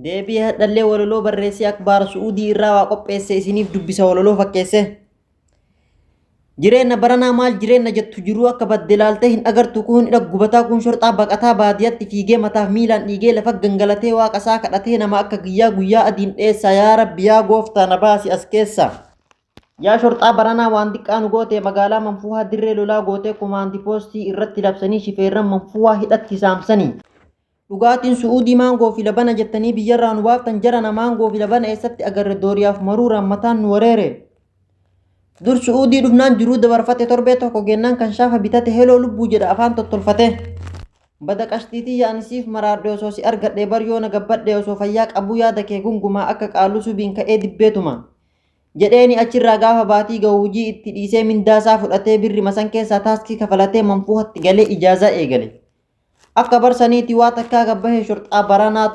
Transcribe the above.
deebii hadhallee waloloo barreessee akbaar su'uudii irraa waa qopheesse isiniif dubbisa waloloo fakkeesse. Jireenya baranaa maal jireenya jettu jiruu akka badde ilaaltee hin agartu kun hidha gubataa kun shorxaa baqataa baadiyyaatti fiigee mataaf miilaan dhiigee lafa gangalatee waaqasaa kadhatee nama akka guyyaa adiin dheessa yaa rabbi yaa gooftaa na baasi as keessa. Yaa shorxaa baranaa waan xiqqaan goote magaalaa manfuuhaa dirree lolaa gootee kumaandi poostii irratti labsanii shifeerran manfuuhaa hidhatti saamsanii. Dhugaatiin su'uudii maangoo fi labana jettanii biyyarraa nu baaftan jarana maangoo fi labana eessatti agarre dooriyaaf maruuraan mataan nu wareere. Dur su'uudii dhufnaan jiruu dabarfate torbee tokko gennaan kan shaafa bitate heloo lubbuu jedha afaan tottolfate. Bada qashtiitii yaanisiif maraadhe osoo si argadhe baryoo na gabbadhe osoo fayyaa qabuu yaada kee gungumaa akka qaaluu subiin ka'ee dibbeetuma. Jedheeni achirraa gaafa baatii ga'u hojii itti dhiisee mindaasaa fudhatee birri masan keessaa taaskii kafalatee manfuuhatti galee ijaazaa eegale. Akka barsaniiti waa takkaa gabbahee shorxaa baranaa